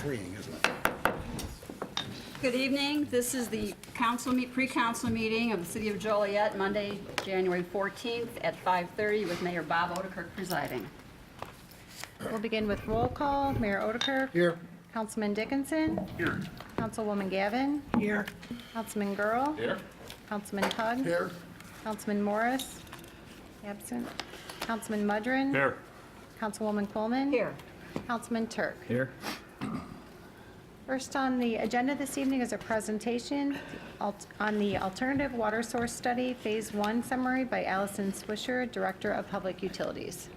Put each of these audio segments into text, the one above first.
reading, isn't it? Good evening. This is the pre-council meeting of the City of Joliet, Monday, January 14th at 5:30 with Mayor Bob Odekirk presiding. We'll begin with roll call. Mayor Odekirk. Here. Councilman Dickinson. Here. Councilwoman Gavin. Here. Councilman Girl. Here. Councilman Tugg. Here. Councilman Morris. Absent. Councilman Mudrin. Here. Councilwoman Coleman. Here. Councilman Turk. Here. First on the agenda this evening is a presentation on the Alternative Water Source Study Phase 1 summary by Allison Swisher, Director of Public Utilities.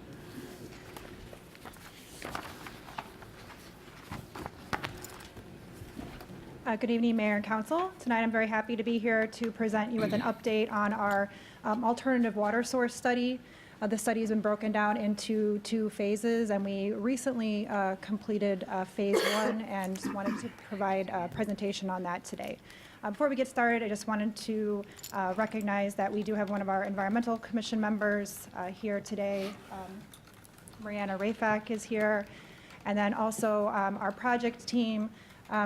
Good evening, Mayor and Council. Tonight I'm very happy to be here to present you with an update on our alternative water source study. The study has been broken down into 2 phases, and we recently completed phase 1 and just wanted to provide a presentation on that today. Before we get started, I just wanted to recognize that we do have one of our Environmental Commission members here today. Mariana Rafak is here, and then also our project team,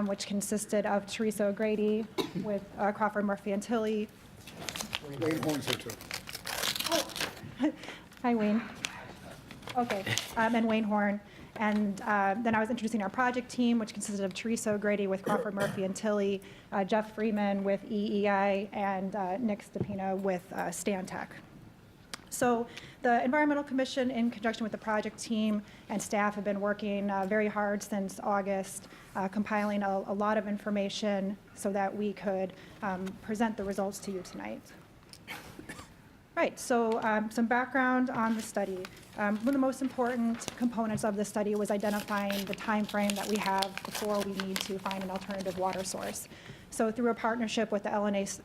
which consisted of Teresa O'Grady with Crawford, Murphy, and Tilley. Wayne Horn's here too. Hi, Wayne. Okay, and Wayne Horn. And then I was introducing our project team, which consisted of Teresa O'Grady with Crawford, Murphy, and Tilley, Jeff Freeman with EEI, and Nick Stepina with Stantec. So the Environmental Commission, in conjunction with the project team and staff, have been working very hard since August, compiling a lot of information so that we could present the results to you tonight. Right, so some background on the study. One of the most important components of the study was identifying the time frame that we have before we need to find an alternative water source. So through a partnership with the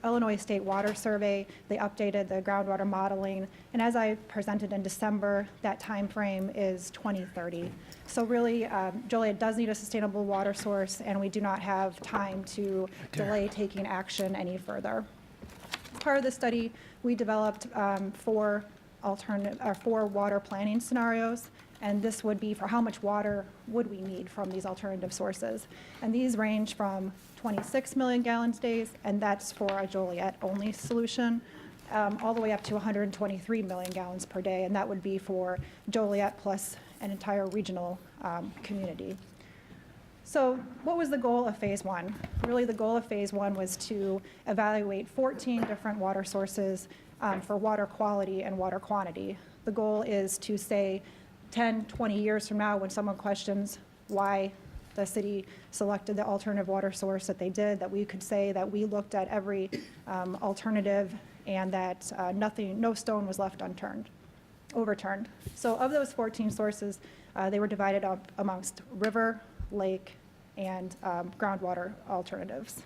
Illinois State Water Survey, they updated the groundwater modeling, and as I presented in December, that time frame is 2030. So really, Joliet does need a sustainable water source, and we do not have time to delay taking action any further. As part of the study, we developed 4 water planning scenarios, and this would be for how much water would we need from these alternative sources. And these range from 26 million gallons days, and that's for a Joliet-only solution, all the way up to 123 million gallons per day, and that would be for Joliet plus an entire regional community. So what was the goal of phase 1? Really, the goal of phase 1 was to evaluate 14 different water sources for water quality and water quantity. The goal is to say 10, 20 years from now, when someone questions why the city selected the alternative water source that they did, that we could say that we looked at every alternative and that no stone was left overturned. So of those 14 sources, they were divided up amongst river, lake, and groundwater alternatives.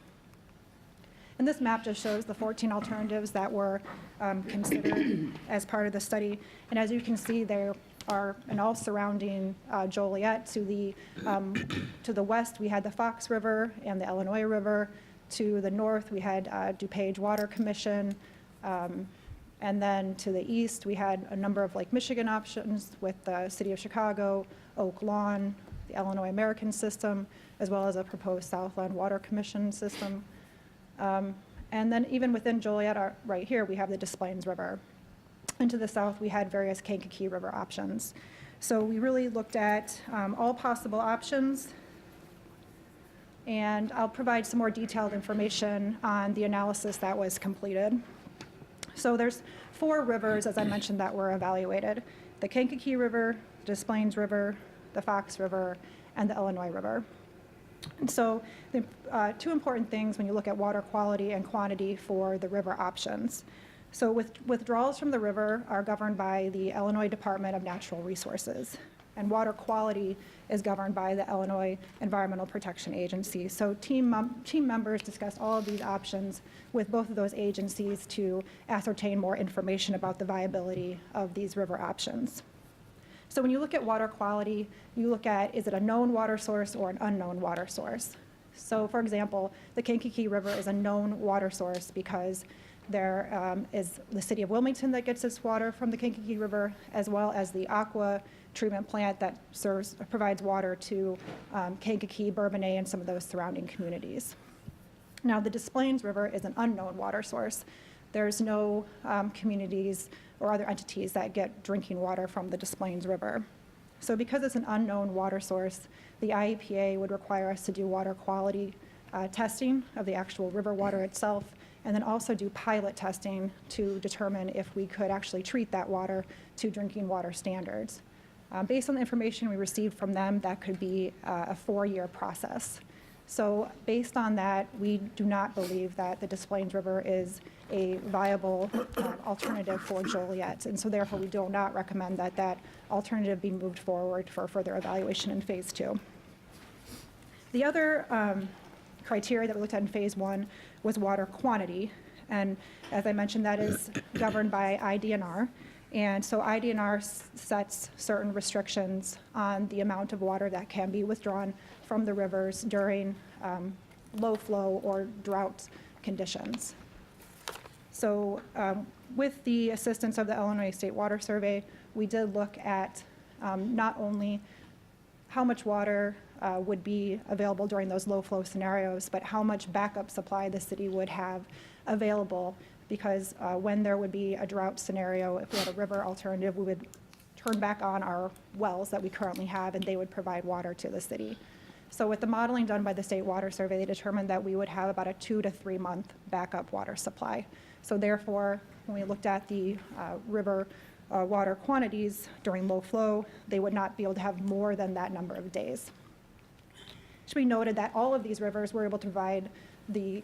And this map just shows the 14 alternatives that were considered as part of the study. And as you can see, there are in all surrounding Joliet. To the west, we had the Fox River and the Illinois River. To the north, we had DuPage Water Commission. And then to the east, we had a number of Lake Michigan options with the City of Chicago, Oak Lawn, the Illinois American system, as well as a proposed Southland Water Commission system. And then even within Joliet, right here, we have the Des Plaines River. And to the south, we had various Kankakee River options. So we really looked at all possible options, and I'll provide some more detailed information on the analysis that was completed. So there's 4 rivers, as I mentioned, that were evaluated: the Kankakee River, the Des Plaines River, the Fox River, and the Illinois River. And so the 2 important things when you look at water quality and quantity for the river options. So withdrawals from the river are governed by the Illinois Department of Natural Resources, and water quality is governed by the Illinois Environmental Protection Agency. So team members discussed all of these options with both of those agencies to ascertain more information about the viability of these river options. So when you look at water quality, you look at, is it a known water source or an unknown water source? So for example, the Kankakee River is a known water source because there is the city of Wilmington that gets its water from the Kankakee River, as well as the Aqua treatment plant that provides water to Kankakee, Bourbonnais, and some of those surrounding communities. Now, the Des Plaines River is an unknown water source. There's no communities or other entities that get drinking water from the Des Plaines River. So because it's an unknown water source, the IEPA would require us to do water quality testing of the actual river water itself, and then also do pilot testing to determine if we could actually treat that water to drinking water standards. Based on the information we received from them, that could be a 4-year process. So based on that, we do not believe that the Des Plaines River is a viable alternative for Joliet. And so therefore, we do not recommend that that alternative be moved forward for further evaluation in phase 2. The other criteria that we looked at in phase 1 was water quantity. And as I mentioned, that is governed by IDNR. And so IDNR sets certain restrictions on the amount of water that can be withdrawn from the rivers during low flow or drought conditions. So with the assistance of the Illinois State Water Survey, we did look at not only how much water would be available during those low flow scenarios, but how much backup supply the city would have available, because when there would be a drought scenario, if we had a river alternative, we would turn back on our wells that we currently have, and they would provide water to the city. So with the modeling done by the State Water Survey, they determined that we would have about a 2 to 3 month backup water supply. So therefore, when we looked at the river water quantities during low flow, they would not be able to have more than that number of days. It should be noted that all of these rivers were able to provide the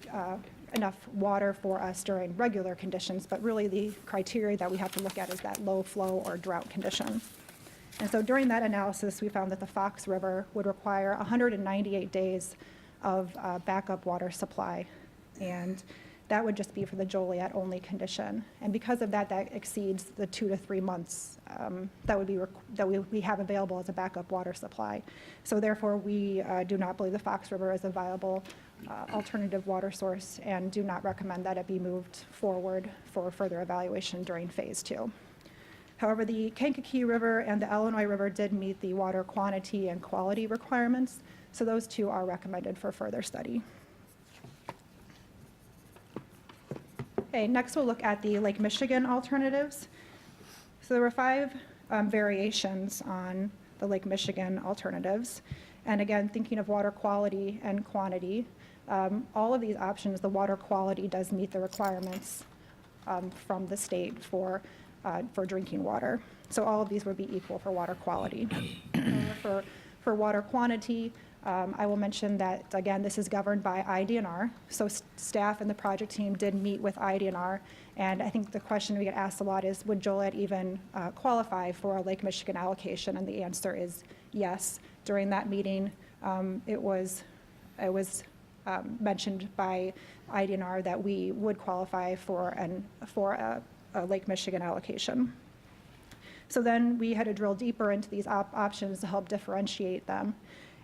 enough water for us during regular conditions, but really the criteria that we have to look at is that low flow or drought condition. And so during that analysis, we found that the Fox River would require 198 days of backup water supply, and that would just be for the Joliet only condition. And because of that, that exceeds the 2 to 3 months that we have available as a backup water supply. So therefore, we do not believe the Fox River is a viable alternative water source and do not recommend that it be moved forward for further evaluation during phase 2. However, the Kankakee River and the Illinois River did meet the water quantity and quality requirements, so those two are recommended for further study. Okay, next we'll look at the Lake Michigan alternatives. So there were 5 variations on the Lake Michigan alternatives. And again, thinking of water quality and quantity, all of these options, the water quality does meet the requirements from the state for drinking water. So all of these would be equal for water quality. For water quantity, I will mention that, again, this is governed by IDNR. So staff and the project team did meet with IDNR. And I think the question we get asked a lot is, would Joliet even qualify for a Lake Michigan allocation? And the answer is yes. During that meeting, it was mentioned by IDNR that we would qualify for a Lake Michigan allocation. So then we had to drill deeper into these options to help differentiate them.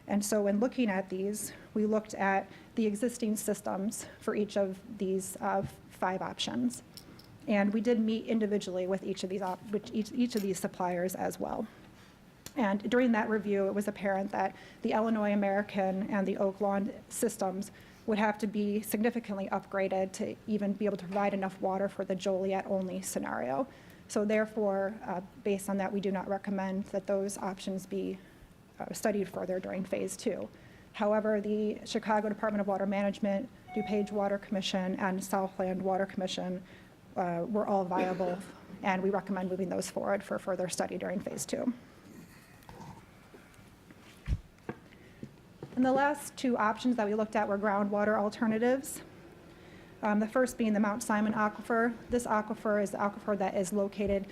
And so in looking at these, we looked at the existing systems for each of these 5 options. And we did meet individually with each of these suppliers as well. And during that review, it was apparent that the Illinois American and the Oak Lawn systems would have to be significantly upgraded to even be able to provide enough water for the Joliet only scenario. So therefore, based on that, we do not recommend that those options be studied further during phase 2. However, the Chicago Department of Water Management, DuPage Water Commission, and Southland Water Commission were all viable, and we recommend moving those forward for further study during phase 2. And the last 2 options that we looked at were groundwater alternatives. The first being the Mount Simon Aquifer. This aquifer is the aquifer that is located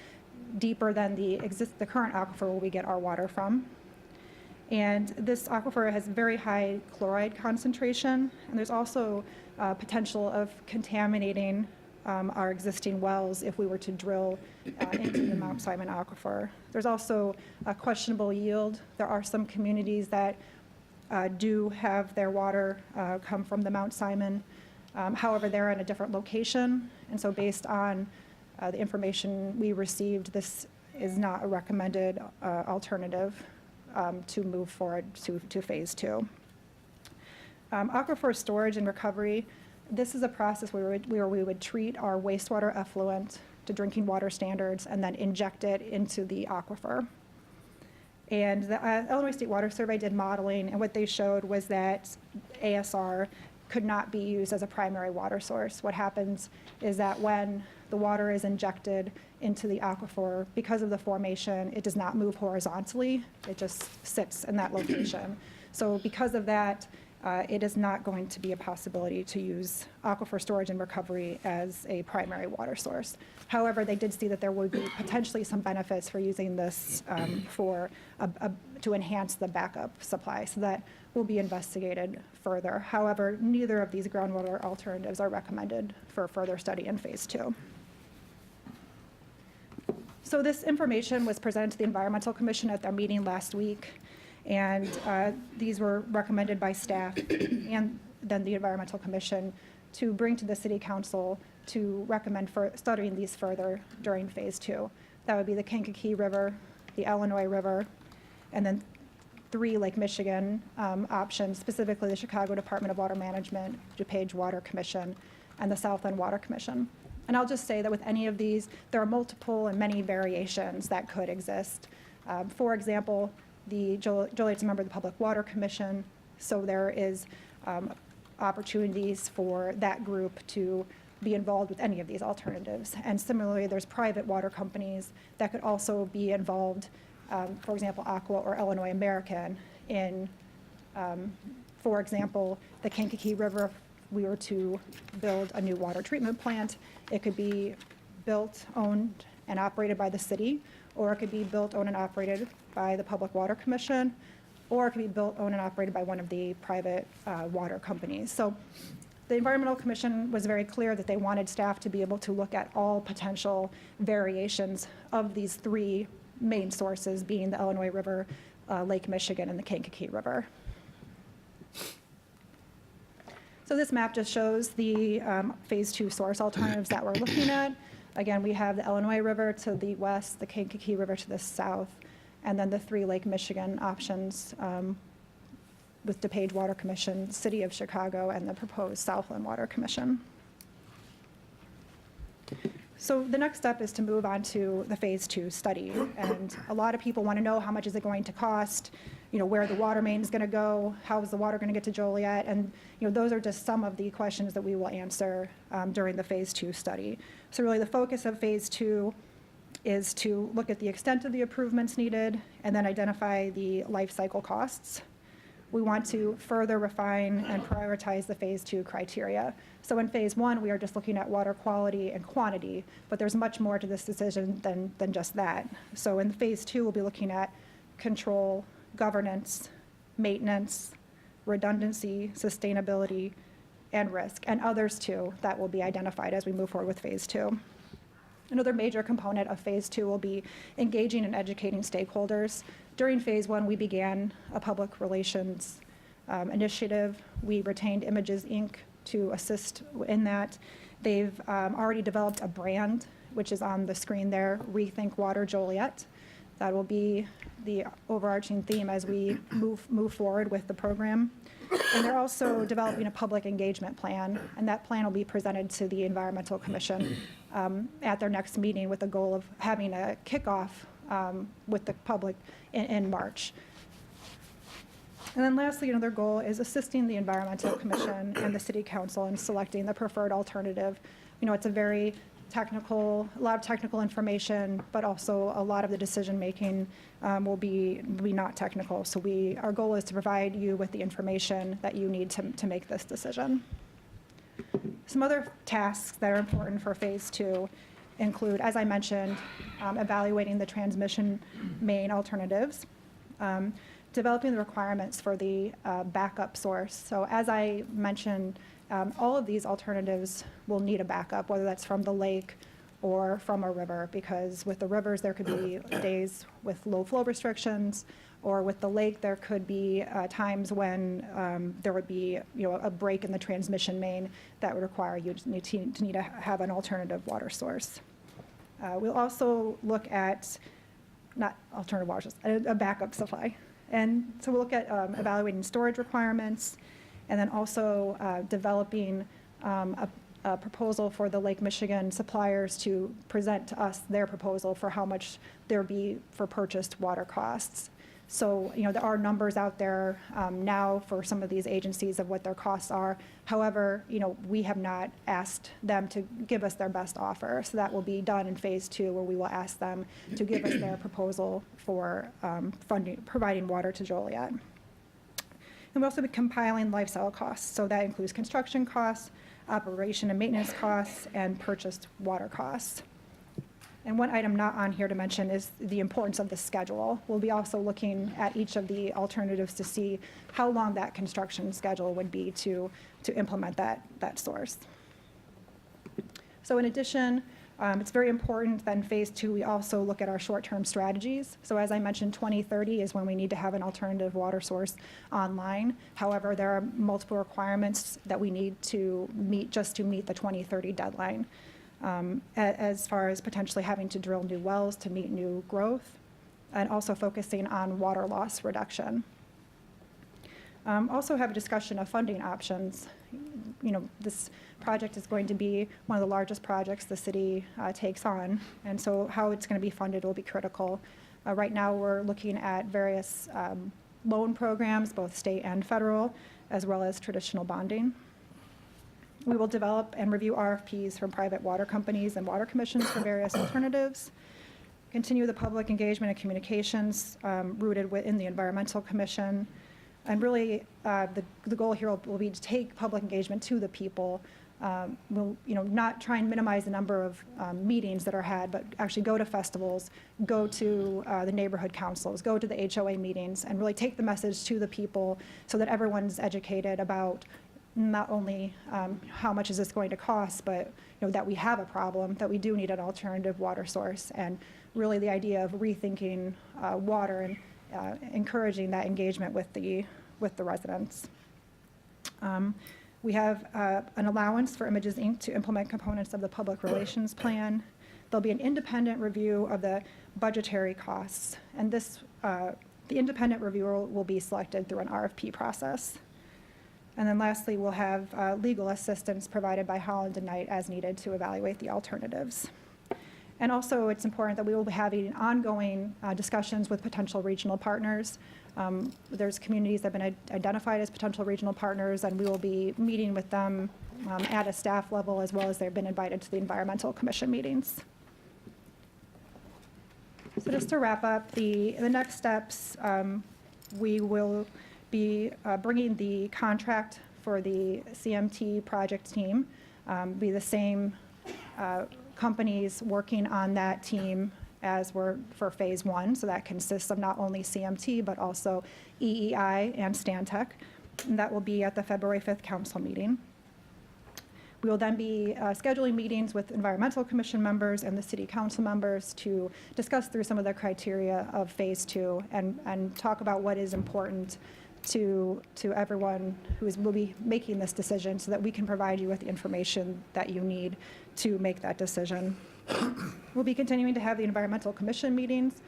deeper than the current aquifer where we get our water from. And this aquifer has very high chloride concentration, and there's also potential of contaminating our existing wells if we were to drill into the Mount Simon Aquifer. There's also a questionable yield. There are some communities that do have their water come from the Mount Simon. However, they're in a different location, and so based on the information we received, this is not a recommended alternative to move forward to phase 2. Aquifer storage and recovery, this is a process where we would treat our wastewater effluent to drinking water standards and then inject it into the aquifer. And the Illinois State Water Survey did modeling, and what they showed was that ASR could not be used as a primary water source. What happens is that when the water is injected into the aquifer, because of the formation, it does not move horizontally, it just sits in that location. So because of that, it is not going to be a possibility to use aquifer storage and recovery as a primary water source. However, they did see that there would be potentially some benefits for using this to enhance the backup supply. So that will be investigated further. However, neither of these groundwater alternatives are recommended for further study in phase 2. So this information was presented to the Environmental Commission at their meeting last week. And these were recommended by staff and then the Environmental Commission to bring to the City Council to recommend for studying these further during phase 2. That would be the Kankakee River, the Illinois River, and then 3 Lake Michigan options, specifically the Chicago Department of Water Management, DuPage Water Commission, and the Southland Water Commission. And I'll just say that with any of these, there are multiple and many variations that could exist. For example, the Joliet's a member of the Public Water Commission, so there is opportunities for that group to be involved with any of these alternatives. And similarly, there's private water companies that could also be involved, for example, Aqua or Illinois American in, for example, the Kankakee River. If we were to build a new water treatment plant, it could be built, owned, and operated by the city, or it could be built, owned, and operated by the Public Water Commission, or it could be built, owned, and operated by one of the private water companies. So the Environmental Commission was very clear that they wanted staff to be able to look at all potential variations of these 3 main sources, being the Illinois River, Lake Michigan, and the Kankakee River. So this map just shows the phase 2 source alternatives that we're looking at. Again, we have the Illinois River to the west, the Kankakee River to the south, and then the 3 Lake Michigan options with DuPage Water Commission, City of Chicago, and the proposed Southland Water Commission. So the next step is to move on to the phase 2 study. And a lot of people want to know how much is it going to cost, where the water main is going to go, how is the water going to get to Joliet, and those are just some of the questions that we will answer during the phase 2 study. So really the focus of phase 2 is to look at the extent of the improvements needed and then identify the life cycle costs. We want to further refine and prioritize the phase 2 criteria. So in phase 1, we are just looking at water quality and quantity, but there's much more to this decision than just that. So in phase 2, we'll be looking at control, governance, maintenance, redundancy, sustainability, and risk, and others too that will be identified as we move forward with phase 2. Another major component of phase 2 will be engaging and educating stakeholders. During phase 1, we began a public relations initiative. We retained Images Inc. to assist in that. They've already developed a brand, which is on the screen there, Rethink Water Joliet. That will be the overarching theme as we move forward with the program. And they're also developing a public engagement plan, and that plan will be presented to the Environmental Commission at their next meeting with the goal of having a kickoff with the public in March. And then lastly, another goal is assisting the Environmental Commission and the City Council in selecting the preferred alternative. It's a very technical, a lot of technical information, but also a lot of the decision-making will be not technical. So our goal is to provide you with the information that you need to make this decision. Some other tasks that are important for phase 2 include, as I mentioned, evaluating the transmission main alternatives, developing the requirements for the backup source. So as I mentioned, all of these alternatives will need a backup, whether that's from the lake or from a river, because with the rivers, there could be days with low flow restrictions, or with the lake, there could be times when there would be a break in the transmission main that would require you to need to have an alternative water source. We'll also look at not alternative water source, a backup supply. And so we'll look at evaluating storage requirements, and then also developing a proposal for the Lake Michigan suppliers to present to us their proposal for how much there be for purchased water costs. So, there are numbers out there now for some of these agencies of what their costs are. However, we have not asked them to give us their best offer. So that will be done in phase 2, where we will ask them to give us their proposal for providing water to Joliet. And we'll also be compiling lifestyle costs. So that includes construction costs, operation and maintenance costs, and purchased water costs. And one item not on here to mention is the importance of the schedule. We'll be also looking at each of the alternatives to see how long that construction schedule would be to implement that source. So in addition, it's very important that in phase 2, we also look at our short-term strategies. So as I mentioned, 2030 is when we need to have an alternative water source online. However, there are multiple requirements that we need to meet just to meet the 2030 deadline. As far as potentially having to drill new wells to meet new growth, and also focusing on water loss reduction. Also have a discussion of funding options. This project is going to be one of the largest projects the city takes on, and so how it's going to be funded will be critical. Right now, we're looking at various loan programs, both state and federal, as well as traditional bonding. We will develop and review RFPs from private water companies and water commissions for various alternatives. Continue the public engagement and communications rooted within the Environmental Commission. And really, the goal here will be to take public engagement to the people. We'll, not try and minimize the number of meetings that are had, but actually go to festivals, go to the neighborhood councils, go to the HOA meetings, and really take the message to the people so that everyone's educated about not only how much is this going to cost, but that we have a problem, that we do need an alternative water source, and really the idea of rethinking water and encouraging that engagement with the residents. We have an allowance for Images Inc. to implement components of the public relations plan. There'll be an independent review of the budgetary costs, and this the independent reviewer will be selected through an RFP process. And then lastly, we'll have legal assistance provided by Holland and Knight as needed to evaluate the alternatives. And also, it's important that we will be having ongoing discussions with potential regional partners. There's communities that have been identified as potential regional partners, and we will be meeting with them at a staff level, as well as they've been invited to the Environmental Commission meetings. So just to wrap up, the next steps, we will be bringing the contract for the CMT project team, be the same companies working on that team as were for phase 1. So that consists of not only CMT, but also EEI and Stantec. And that will be at the February 5th council meeting. We will then be scheduling meetings with Environmental Commission members and the City Council members to discuss through some of the criteria of phase 2 and talk about what is important to everyone will be making this decision, so that we can provide you with the information that you need to make that decision. We'll be continuing to have the Environmental Commission meetings,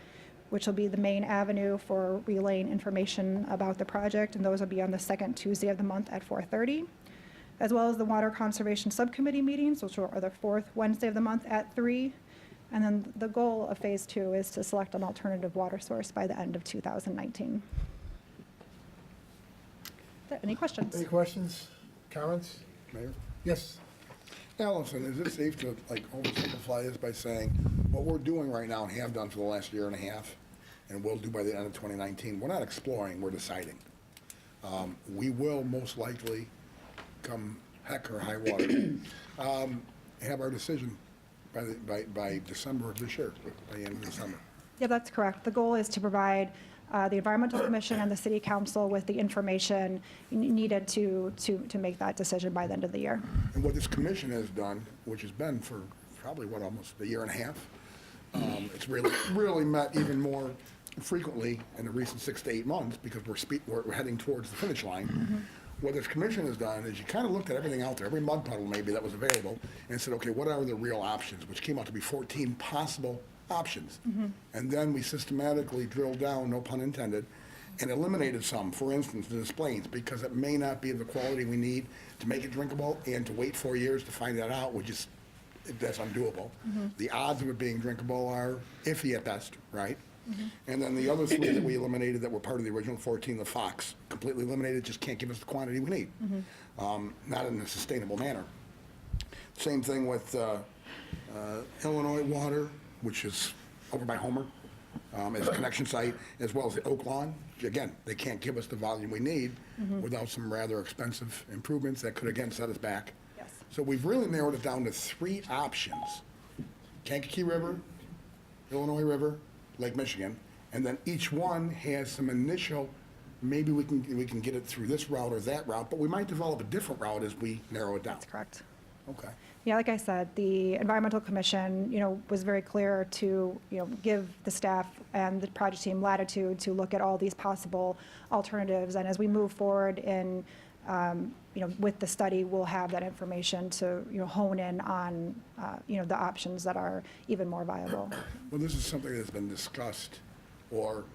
which will be the main avenue for relaying information about the project, and those will be on the second Tuesday of the month at 4:30, as well as the Water Conservation Subcommittee meetings, which are the fourth Wednesday of the month at 3. And then the goal of phase 2 is to select an alternative water source by the end of 2019. Any questions? Any questions, comments? Mayor? Yes. Allison, is it safe to oversimplify this by saying what we're doing right now and have done for the last year and a half, and will do by the end of 2019, we're not exploring, we're deciding. We will most likely, come heck or high water, have our decision by December of this year, by the end of December. Yeah, that's correct. The goal is to provide the Environmental Commission and the City Council with the information needed to make that decision by the end of the year. And what this commission has done, which has been for probably, almost a year and a half, it's really met even more frequently in the recent 6 to 8 months, because we're heading towards the finish line. Mm-hmm. What this commission has done is you kind of looked at everything out there, every mud puddle maybe that was available, and said, okay, what are the real options, which came out to be 14 possible options. And then we systematically drilled down, no pun intended, and eliminated some, for instance, the displays, because it may not be of the quality we need to make it drinkable, and to wait 4 years to find that out would just, that's undoable. The odds of it being drinkable are iffy at best, right? And then the other three that we eliminated that were part of the original 14, the Fox, completely eliminated, just can't give us the quantity we need, not in a sustainable manner. Same thing with Illinois Water, which is over by Homer, as a connection site, as well as the Oak Lawn. Again, they can't give us the volume we need without some rather expensive improvements that could, again, set us back. Yes. So we've really narrowed it down to 3 options: Kankakee River, Illinois River, Lake Michigan, and then each one has some initial, maybe we can get it through this route or that route, but we might develop a different route as we narrow it down. That's correct. Okay. Yeah, like I said, the Environmental Commission, was very clear to, give the staff and the project team latitude to look at all these possible alternatives. And as we move forward in, with the study, we'll have that information to, hone in on, the options that are even more viable. Well, this is something that's been discussed, or,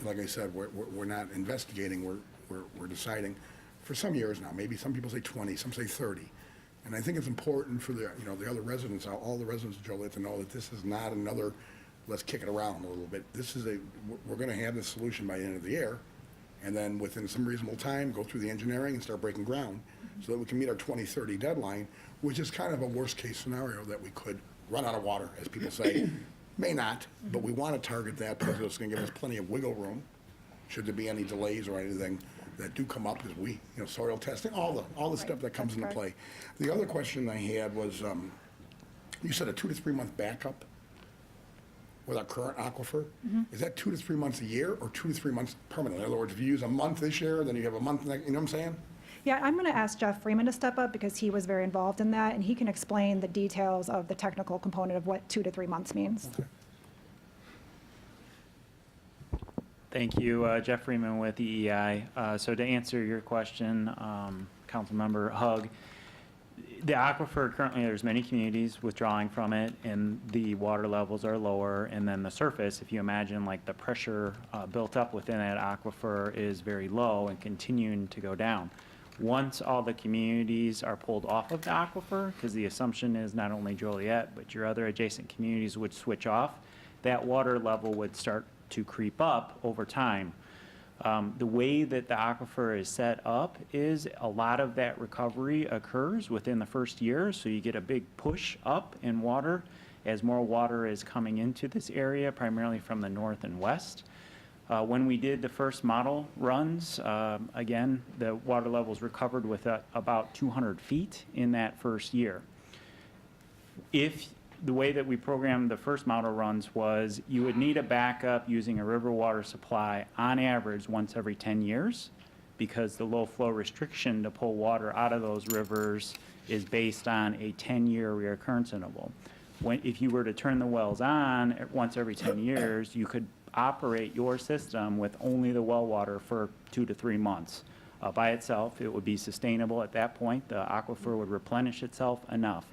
like I said, we're not investigating, we're deciding for some years now. Maybe some people say 20, some say 30. And I think it's important for the, the other residents, all the residents of Joliet, to know that this is not another, let's kick it around a little bit. This is we're going to have this solution by the end of the year, and then within some reasonable time, go through the engineering and start breaking ground so that we can meet our 2030 deadline, which is kind of a worst-case scenario that we could run out of water, as people say. May not, but we want to target that because it's going to give us plenty of wiggle room should there be any delays or anything that do come up, because we, soil testing, all the stuff that comes into play. The other question I had was, you said a 2 to 3 month backup with our current aquifer. Is that 2 to 3 months a year, or 2 to 3 months permanent? In other words, if you use a month this year, then you have a month next, you know what I'm saying? Yeah, I'm going to ask Jeff Freeman to step up because he was very involved in that, and he can explain the details of the technical component of what 2 to 3 months means. Okay. Thank you, Jeff Freeman with EEI. So to answer your question, Councilmember Hug, the aquifer currently, there's many communities withdrawing from it, and the water levels are lower. And then the surface, if you imagine like the pressure built up within that aquifer is very low and continuing to go down. Once all the communities are pulled off of the aquifer, because the assumption is not only Joliet, but your other adjacent communities would switch off, that water level would start to creep up over time. The way that the aquifer is set up is a lot of that recovery occurs within the first year, so you get a big push up in water as more water is coming into this area, primarily from the north and west. When we did the first model runs, again, the water levels recovered with about 200 feet in that first year. If the way that we programmed the first model runs was you would need a backup using a river water supply on average once every 10 years, because the low flow restriction to pull water out of those rivers is based on a 10-year reoccurrence interval. If you were to turn the wells on once every 10 years, you could operate your system with only the well water for 2 to 3 months. By itself, it would be sustainable at that point. The aquifer would replenish itself enough.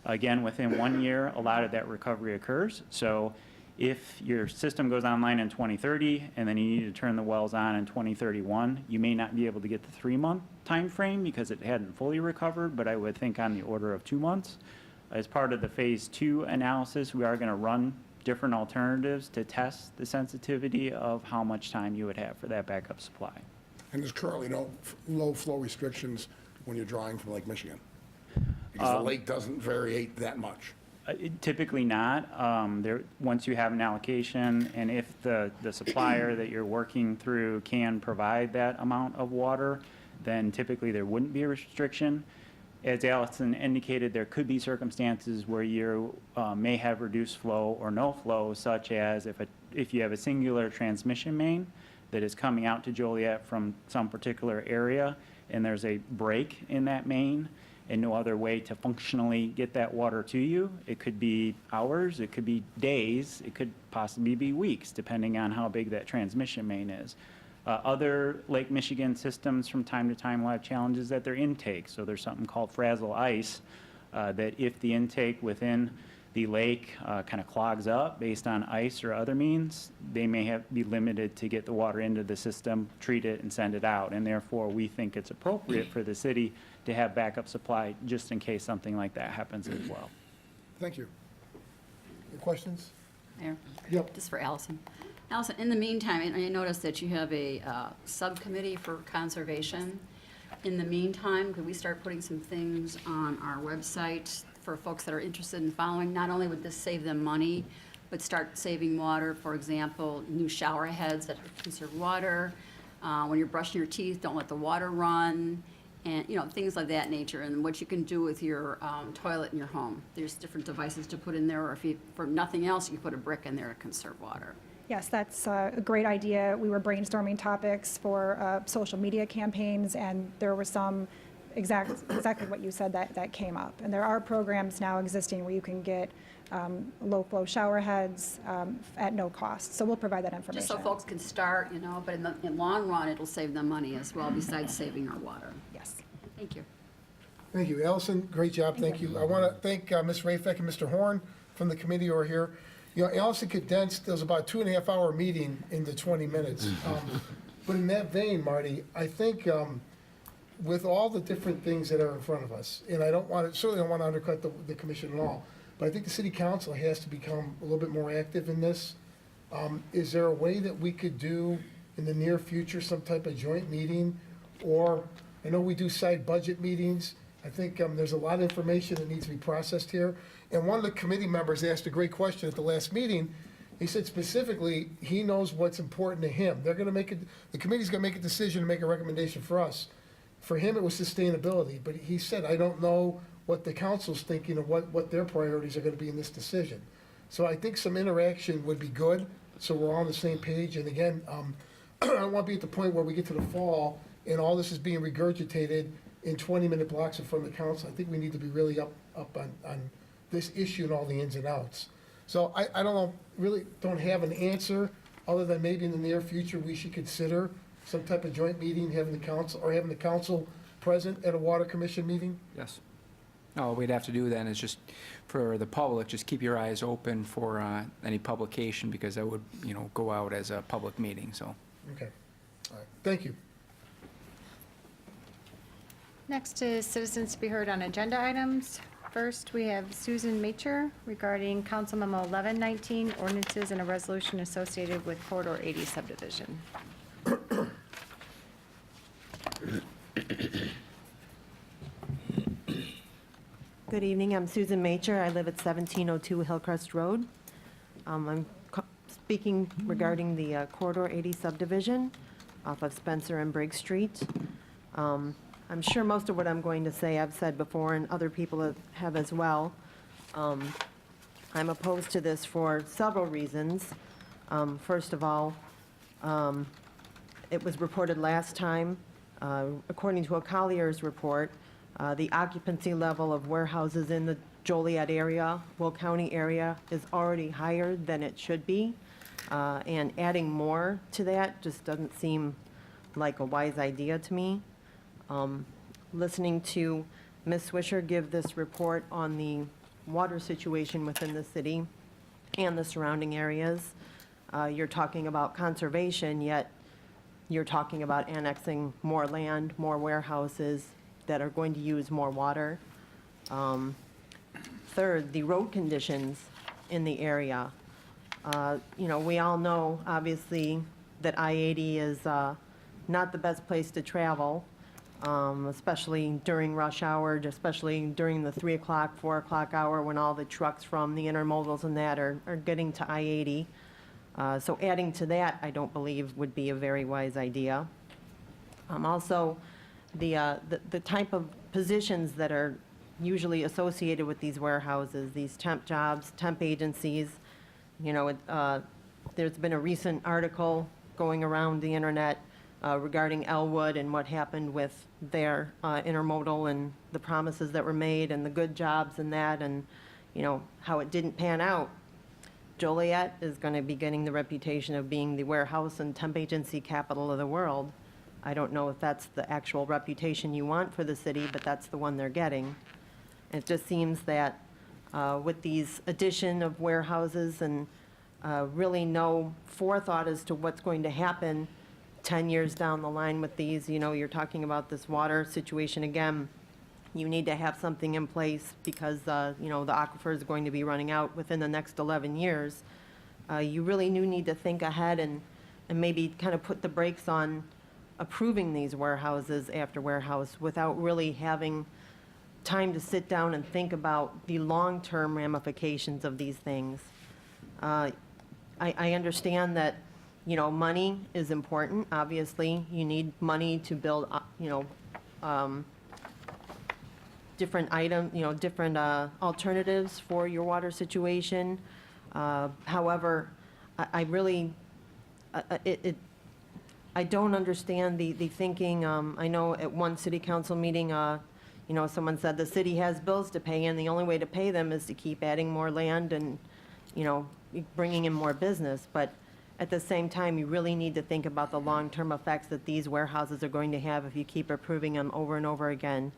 Again, within 1 year, a lot of that recovery occurs. So if your system goes online in 2030 and then you need to turn the wells on in 2031, you may not be able to get the 3-month time frame because it hadn't fully recovered, but I would think on the order of 2 months. As part of the phase 2 analysis, we are going to run different alternatives to test the sensitivity of how much time you would have for that backup supply. And there's currently no low flow restrictions when you're drawing from Lake Michigan, because the lake doesn't variate that much. Typically not. Once you have an allocation, and if the supplier that you're working through can provide that amount of water, then typically there wouldn't be a restriction. As Allison indicated, there could be circumstances where you may have reduced flow or no flow, such as if you have a singular transmission main that is coming out to Joliet from some particular area, and there's a break in that main, and no other way to functionally get that water to you. It could be hours, it could be days, it could possibly be weeks, depending on how big that transmission main is. Other Lake Michigan systems from time to time will have challenges at their intake. So there's something called frazzle ice, that if the intake within the lake kind of clogs up based on ice or other means, they may be limited to get the water into the system, treat it, and send it out. And therefore, we think it's appropriate for the city to have backup supply just in case something like that happens as well. Thank you. Any questions? Mayor? Yep. Just for Allison. Allison, in the meantime, I noticed that you have a subcommittee for conservation. In the meantime, could we start putting some things on our website for folks that are interested in following? Not only would this save them money, but start saving water. For example, new shower heads that conserve water. When you're brushing your teeth, don't let the water run. And, things like that nature, and what you can do with your toilet in your home. There's different devices to put in there, or if you, for nothing else, you put a brick in there to conserve water. Yes, that's a great idea. We were brainstorming topics for social media campaigns, and there were some exactly what you said that came up. And there are programs now existing where you can get low-flow shower heads at no cost. So we'll provide that information. Just so folks can start, but in the long run, it'll save them money as well, besides saving our water. Yes. Thank you. Thank you, Allison, great job, thank you. I want to thank Ms. Rafek and Mr. Horn from the committee who are here. Allison condensed, there was about 2.5-hour meeting into 20 minutes. But in that vein, Marty, I think with all the different things that are in front of us, and I certainly don't want to undercut the commission at all, but I think the city council has to become a little bit more active in this. Is there a way that we could do in the near future some type of joint meeting? Or, I know we do side budget meetings. I think there's a lot of information that needs to be processed here. And one of the committee members asked a great question at the last meeting. He said specifically, he knows what's important to him. The committee's gonna make a decision and make a recommendation for us. For him, it was sustainability, but he said, I don't know what the council's thinking of what their priorities are gonna be in this decision. So I think some interaction would be good, so we're all on the same page. And again, I don't want to be at the point where we get to the fall and all this is being regurgitated in 20-minute blocks in front of the council. I think we need to be really up on this issue and all the ins and outs. So I don't know, really don't have an answer, other than maybe in the near future, we should consider some type of joint meeting, having the council present at a water commission meeting. Yes. All we'd have to do then is just, for the public, just keep your eyes open for any publication, because that would, go out as a public meeting, so. Okay, all right, thank you. Next is citizens to be heard on agenda items. First, we have Susan Macher regarding Council Memo 1119, ordinances and a resolution associated with Corridor 80 subdivision. Good evening, I'm Susan Macher. I live at 1702 Hillcrest Road. I'm speaking regarding the Corridor 80 subdivision off of Spencer and Briggs Street. I'm sure most of what I'm going to say I've said before, and other people have as well. I'm opposed to this for several reasons. First of all, it was reported last time, according to a Collier's report, the occupancy level of warehouses in the Joliet area, Will County area, is already higher than it should be. And adding more to that just doesn't seem like a wise idea to me. Listening to Ms. Swisher give this report on the water situation within the city and the surrounding areas, you're talking about conservation, yet you're talking about annexing more land, more warehouses that are going to use more water. Third, the road conditions in the area. We all know, obviously, that I-80 is not the best place to travel, especially during rush hour, especially during the 3 o'clock, 4 o'clock hour when all the trucks from the intermodals and that are getting to I-80. So adding to that, I don't believe would be a very wise idea. Also, the type of positions that are usually associated with these warehouses, these temp jobs, temp agencies, there's been a recent article going around the internet regarding Elwood and what happened with their intermodal and the promises that were made and the good jobs and that, and how it didn't pan out. Joliet is going to be getting the reputation of being the warehouse and temp agency capital of the world. I don't know if that's the actual reputation you want for the city, but that's the one they're getting. It just seems that with these addition of warehouses and really no forethought as to what's going to happen 10 years down the line with these. You know, you're talking about this water situation again. You need to have something in place because, you know, the aquifer is going to be running out within the next 11 years. You really do need to think ahead and maybe kind of put the brakes on approving these warehouses after warehouse without really having time to sit down and think about the long-term ramifications of these things. I understand that, you know, money is important. Obviously, you need money to build, you know, different different alternatives for your water situation. However, I really, I don't understand the thinking. I know at one city council meeting, you know, someone said the city has bills to pay, and the only way to pay them is to keep adding more land and, you know, bringing in more business. But at the same time, you really need to think about the long-term effects that these warehouses are going to have if you keep approving them over and over again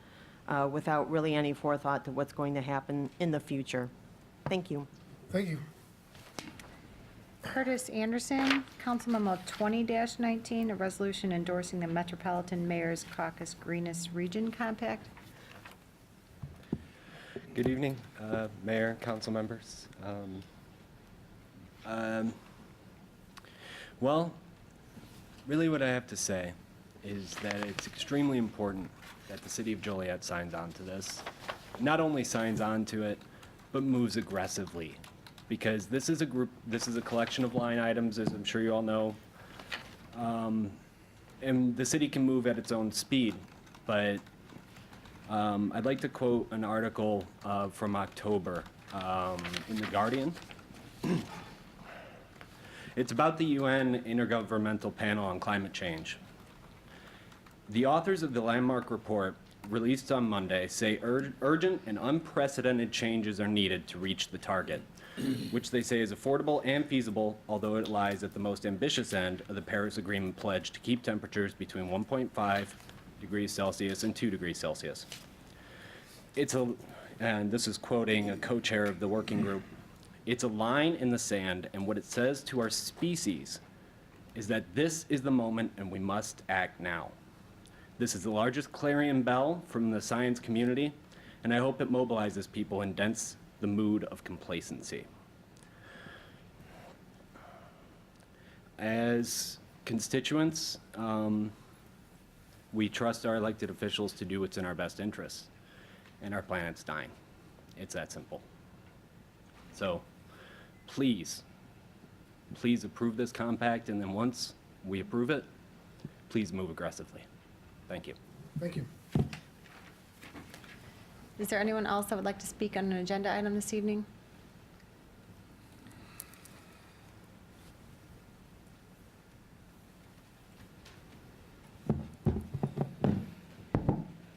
without really any forethought to what's going to happen in the future. Thank you. Thank you. Curtis Anderson, Council Memo 20-19, a resolution endorsing the Metropolitan Mayor's Caucus Greenest Region Compact. Good evening, Mayor, council members. Well, really what I have to say is that it's extremely important that the city of Joliet signs on to this. Not only signs on to it, but moves aggressively. Because this is a collection of line items, as I'm sure you all know. And the city can move at its own speed, but I'd like to quote an article from October in The Guardian. It's about the UN Intergovernmental Panel on Climate Change. The authors of the landmark report, released on Monday, say urgent and unprecedented changes are needed to reach the target, which they say is affordable and feasible, although it lies at the most ambitious end of the Paris Agreement pledge to keep temperatures between 1.5 degrees Celsius and 2 degrees Celsius. And this is quoting a co-chair of the working group, it's a line in the sand, and what it says to our species is that this is the moment and we must act now. This is the largest clarion bell from the science community, and I hope it mobilizes people and dents the mood of complacency. As constituents, we trust our elected officials to do what's in our best interests, and our planet's dying. It's that simple. So, please approve this compact, and then once we approve it, please move aggressively. Thank you. Thank you. Is there anyone else that would like to speak on an agenda item this evening?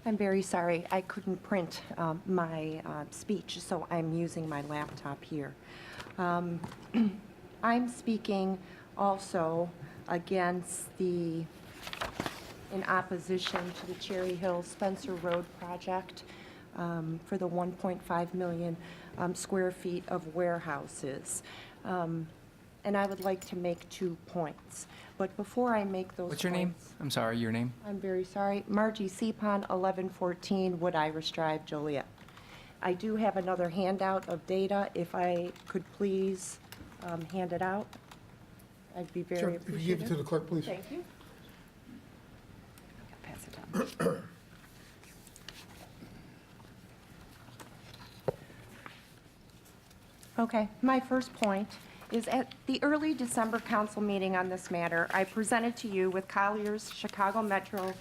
I'm very sorry. I couldn't print my speech, so I'm using my laptop here. I'm speaking also in opposition to the Cherry Hill Spencer Road project for the 1.5 million square feet of warehouses. And I would like to make 2 points. But before I make those What's your name? points- I'm sorry, your name? I'm very sorry. Margie Seapon, 1114 Wood Irish Drive, Joliet. I do have another handout of data. If I could please hand it out, I'd be Sure, very if you give it to appreciative. the clerk, please. Thank you. Pass it down. Okay, my first point is at the early December council meeting on this matter, I presented to you with Collier's Chicago Metro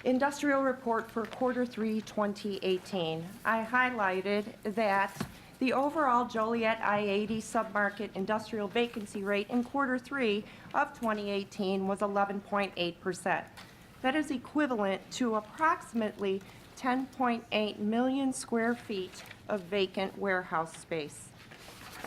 Industrial Report for Q3 2018. I highlighted that the overall Joliet I-80 submarket industrial vacancy rate in Q3 of 2018 was 11.8%. That is equivalent to approximately 10.8 million square feet of vacant warehouse space.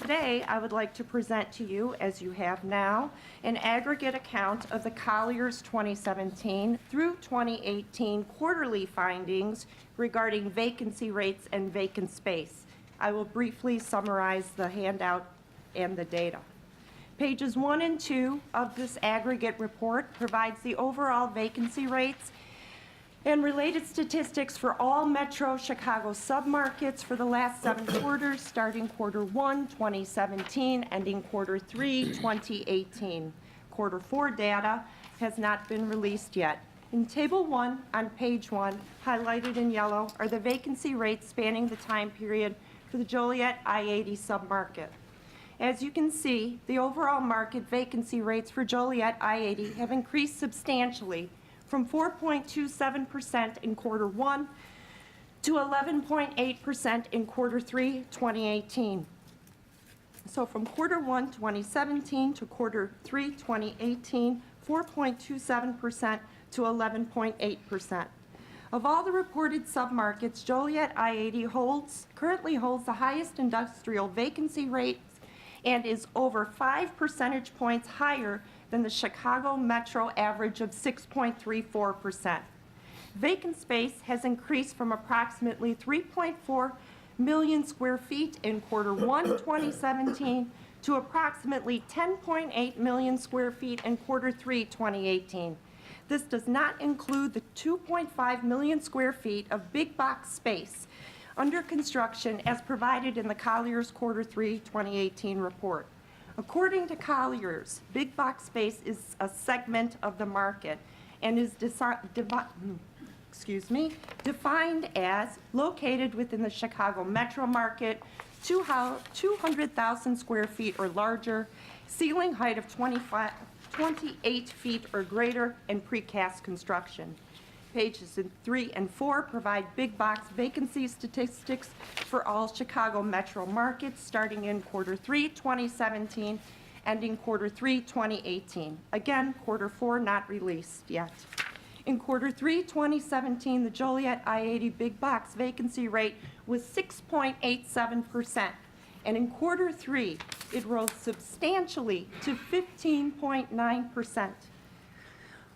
Today, I would like to present to you, as you have now, an aggregate account of the Collier's 2017 through 2018 quarterly findings regarding vacancy rates and vacant space. I will briefly summarize the handout and the data. Pages 1 and 2 of this aggregate report provides the overall vacancy rates and related statistics for all Metro Chicago submarkets for the last 7 quarters, starting quarter 1, 2017, ending quarter 3, 2018. Quarter 4 data has not been released yet. In Table 1 on page 1, highlighted in yellow, are the vacancy rates spanning the time period for the Joliet I-80 submarket. As you can see, the overall market vacancy rates for Joliet I-80 have increased substantially from 4.27% in quarter 1 to 11.8% in quarter 3, 2018. So from quarter 1, 2017 to quarter 3, 2018, 4.27% to 11.8%. Of all the reported submarkets, Joliet I-80 currently holds the highest industrial vacancy rates and is over 5 percentage points higher than the Chicago Metro average of 6.34%. Vacant space has increased from approximately 3.4 million square feet in quarter 1, 2017, to approximately 10.8 million square feet in quarter 3, 2018. This does not include the 2.5 million square feet of big box space under construction as provided in the Colliers Quarter 3 2018 report. According to Colliers, big box space is a segment of the market and is defined as located within the Chicago metro market, 200,000 square feet or larger, ceiling height of 28 feet or greater, and precast construction. Pages 3 and 4 provide big box vacancy statistics for all Chicago metro markets starting in quarter 3, 2017, ending quarter 3, 2018. Again, quarter 4 not released yet. In quarter 3, 2017, the Joliet I-80 big box vacancy rate was 6.87%. And in quarter 3, it rose substantially to 15.9%.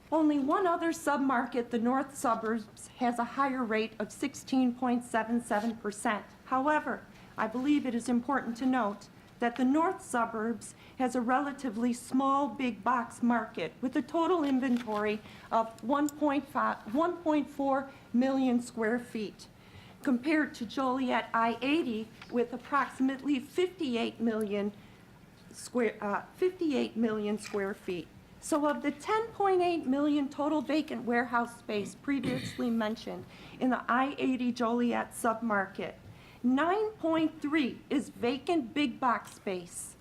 Only one other submarket, the north suburbs, has a higher rate of 16.77%. However, I believe it is important to note that the north suburbs has a relatively small big box market with a total inventory of 1.4 million square feet, compared to Joliet I-80 with approximately 58 million square feet. So of the 10.8 million total vacant warehouse space previously mentioned in the I-80 Joliet submarket, 9.3 is vacant big box space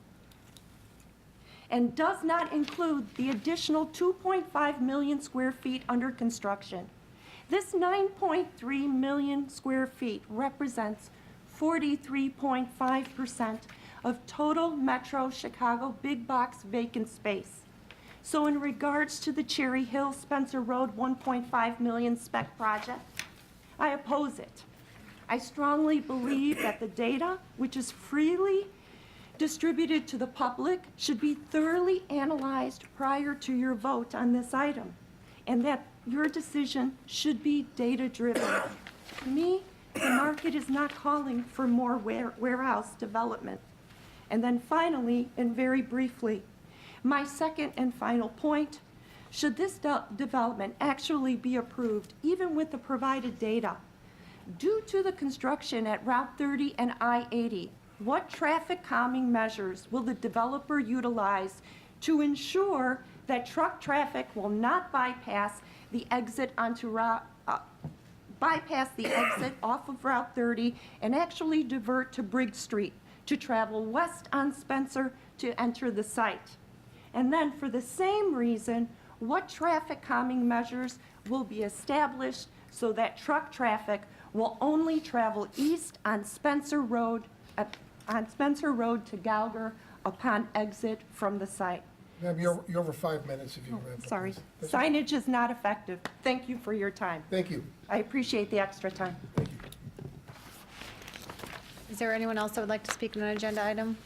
and does not include the additional 2.5 million square feet under construction. This 9.3 million square feet represents 43.5% of total Metro Chicago big box vacant space. So in regards to the Cherry Hill Spencer Road 1.5 million spec project, I oppose it. I strongly believe that the data, which is freely distributed to the public, should be thoroughly analyzed prior to your vote on this item, and that your decision should be data-driven. To me, the market is not calling for more warehouse development. And then finally, and very briefly, my second and final point, should this development actually be approved, even with the provided data, due to the construction at Route 30 and I-80, what traffic calming measures will the developer utilize to ensure that truck traffic will not bypass the exit off of Route 30 and actually divert to Briggs Street to travel west on Spencer to enter the site? And then for the same reason, what traffic calming measures will be established so that truck traffic will only travel east on Spencer Road to Gallagher upon exit from the site? Ma'am, you're over 5 minutes if you wrap up. Sorry. please. Signage is not effective. Thank you for your time. Thank you. I appreciate the extra time. Thank you. Is there anyone else that would like to speak on an agenda item?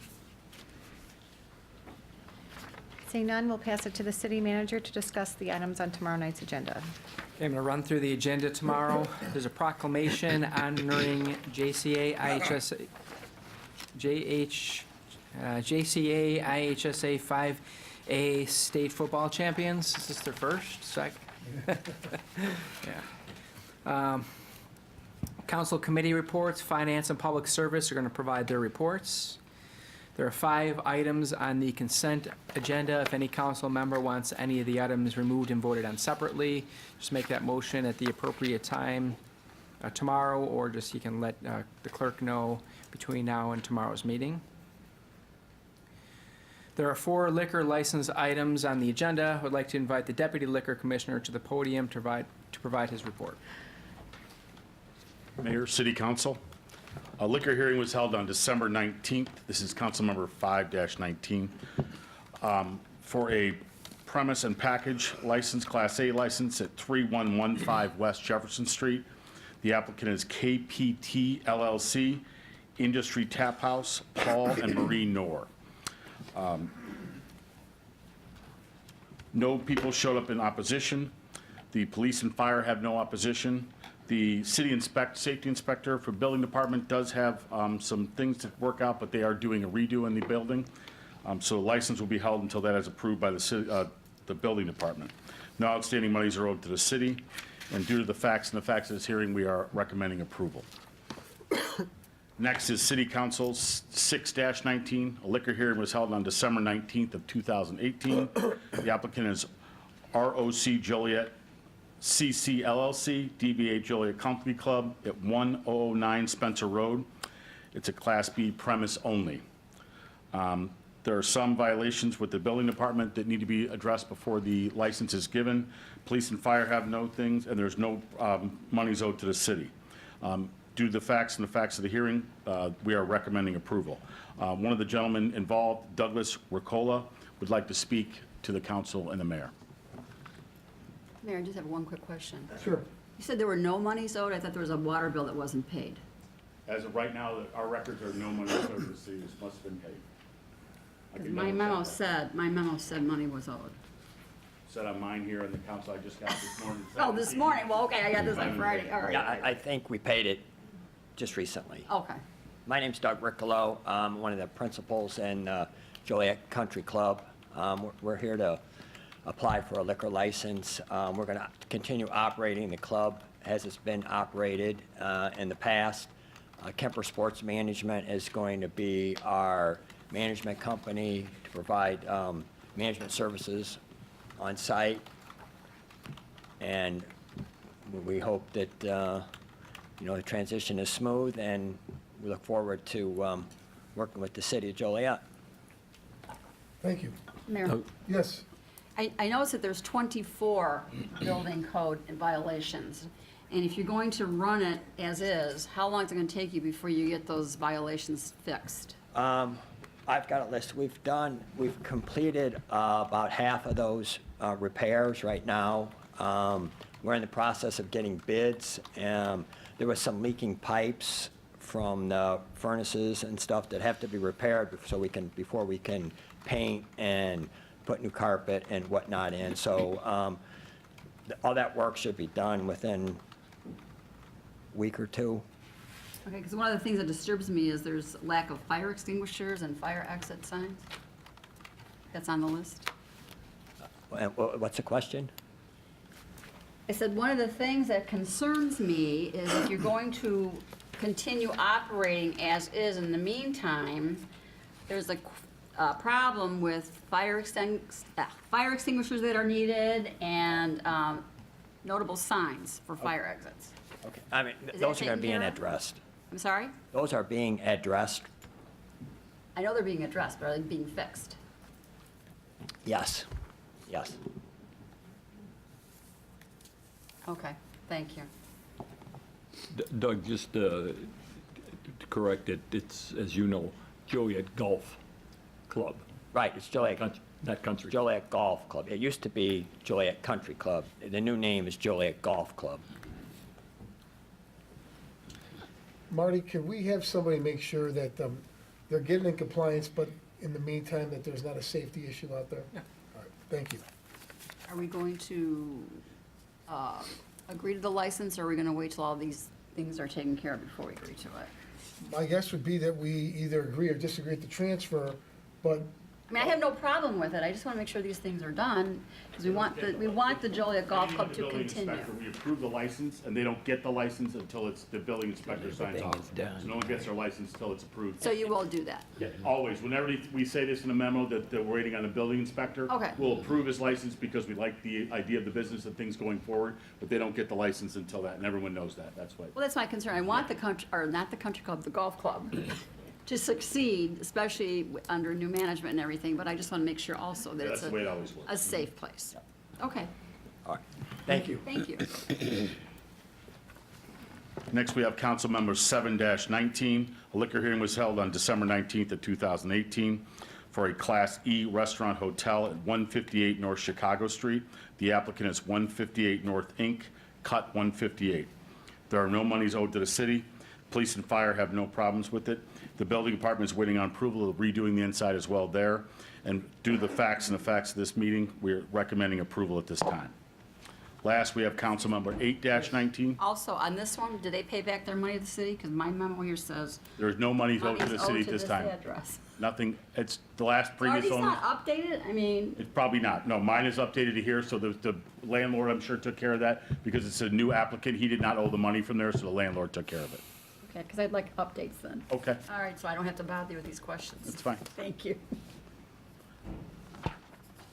Seeing none, we'll pass it to the city manager to discuss the items on tomorrow night's agenda. Okay, I'm going to run through the agenda tomorrow. There's a proclamation honoring JCA JCA IHSA 5A state football champions. Is this their first? Second? Yeah. Council committee reports, finance and public service are going to provide their reports. There are 5 items on the consent agenda. If any council member wants any of the items removed and voted on separately, just make that motion at the appropriate time tomorrow, or just you can let the clerk know between now and tomorrow's meeting. There are 4 liquor license items on the agenda. I would like to invite the Deputy Liquor Commissioner to the podium to provide his report. Mayor, City Council. A liquor hearing was held on December 19th. This is Council Number 5-19 for a premise and package license, Class A license at 3115 West Jefferson Street. The applicant is KPT LLC, Industry Tap House, Paul and Marie Knorr. No people showed up in opposition. The police and fire have no opposition. The city safety inspector for building department does have some things to work out, but they are doing a redo in the building. So the license will be held until that is approved by the building department. No outstanding monies are owed to the city, and due to the facts of this hearing, we are recommending approval. Next is City Council 6-19. A liquor hearing was held on December 19th of 2018. The applicant is ROC Joliet CC LLC, DBA Joliet Country Club at 1009 Spencer Road. It's a Class B premise only. There are some violations with the building department that need to be addressed before the license is given. Police and fire have no things, and there's no monies owed to the city. Due to the facts of the hearing, we are recommending approval. One of the gentlemen involved, Douglas Ricola, would like to speak to the council and the mayor. Mayor, I just have one quick question. Sure. You said there were no monies owed? I thought there was a water bill that wasn't paid. As of right now, our records are no money owed to the city. This must have been paid. I can My double memo check that. said money was owed. Said on mine here in the council I just got this morning. Oh, this morning, well, okay, I got this on Friday, all right. Yeah, I think we paid it just recently. Okay, My name's Doug Riccolo. I'm one of the principals in Joliet Country Club. We're here to apply for a liquor license. We're going to continue operating the club as it's been operated in the past. Kemper Sports Management is going to be our management company to provide management services on site. And we hope that the transition is smooth, and we look forward to working with the city of Joliet. Thank you. Mayor, Yes. I noticed that there's 24 building code violations. And if you're going to run it as is, how long is it going to take you before you get those violations fixed? I've got a list. We've completed about half of those repairs right now. We're in the process of getting bids. There was some leaking pipes from the furnaces and stuff that have to be repaired before we can paint and put new carpet and whatnot in. So all that work should be done within a week or two. Okay, because one of the things that disturbs me is there's lack of fire extinguishers and fire exit signs. That's on the list. And what's the question? I said, one of the things that concerns me is if you're going to continue operating as is in the meantime, there's a problem with fire extinguishers that are needed and notable signs for fire exits. Okay. I mean, Is that those are taken being care of? addressed. I'm sorry? Those are being addressed, I know they're being addressed, but are they being fixed? yes, yes. Okay, thank you. Doug, just to correct it, it's, as you know, Joliet Golf Club, Right, it's Joliet, not country. Joliet Golf Club. It used to be Joliet Country Club. The new name is Joliet Golf Club. Marty, can we have somebody make sure that they're getting in compliance, but in the meantime, that there's not a safety issue out there? Yeah. All right, thank you. Are we going to agree to the license, or are we going to wait till all these things are taken care of before we agree to it? my guess would be that we either agree or disagree with the transfer, but I mean, I have no problem with it, I just want to make sure these things are done, because we want the Joliet Golf Club to continue. We approve the license, and they don't get the license until it's, the building inspector signs off. So no one gets their license until it's approved. So you will do that? Yeah, always. Whenever we say this in a memo that we're waiting on the building inspector. Okay. We'll approve his license because we like the idea of the business and things going forward, but they don't get the license until that, and everyone knows that. That's why. Well, that's my concern. I want the country, or not the country club, the golf club, to succeed, especially under new management and everything, but I just want to make sure also that That's it's the way it always works. a safe place. Okay, All right, thank you. thank you. Next, we have Council Member 7-19. A liquor hearing was held on December 19th of 2018 for a Class E restaurant hotel at 158 North Chicago Street. The applicant is 158 North Inc., cut 158. There are no monies owed to the city. Police and fire have no problems with it. The building department is waiting on approval of redoing the inside as well there. And due to the facts and effects of this meeting, we're recommending approval at this time. Last, we have Council Member 8-19. Also, on this one, do they pay back their money to the city? Because my memo here says There is no money owed to money's the city owed at to this this time. address. Nothing, it's the last Are previous these owner. not updated? I mean, It's probably not. No, mine is updated to here, so the landlord, I'm sure, took care of that because it's a new applicant. He did not owe the money from there, so the landlord took care of it. okay, because I'd like updates then. Okay, All right, so I don't have to bother you with these questions. that's fine. Thank you.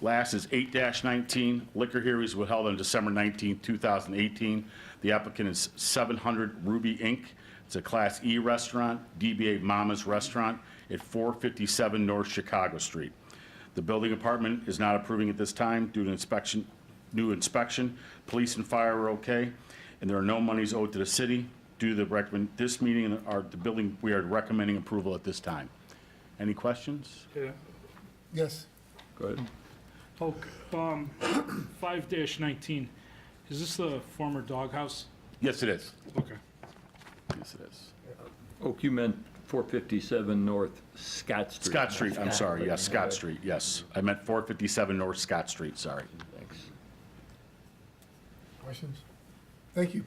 Last is 8-19. Liquor hearings were held on December 19th, 2018. The applicant is 700 Ruby Inc. It's a Class E restaurant, DBA Mama's Restaurant at 457 North Chicago Street. The building department is not approving at this time due to new inspection. Police and fire are okay, and there are no monies owed to the city. Due to this meeting, the building, we are recommending approval at this time. Any questions? Yeah. yes, Go ahead. Okay, 5-19, is this the former doghouse? Yes, it is. Okay. Yes, it is. Oh, you meant 457 North Scott Street. Scott Street, I'm sorry, yes, Scott Street, yes. I meant 457 North Scott Street, sorry. Thanks. questions? Thank you.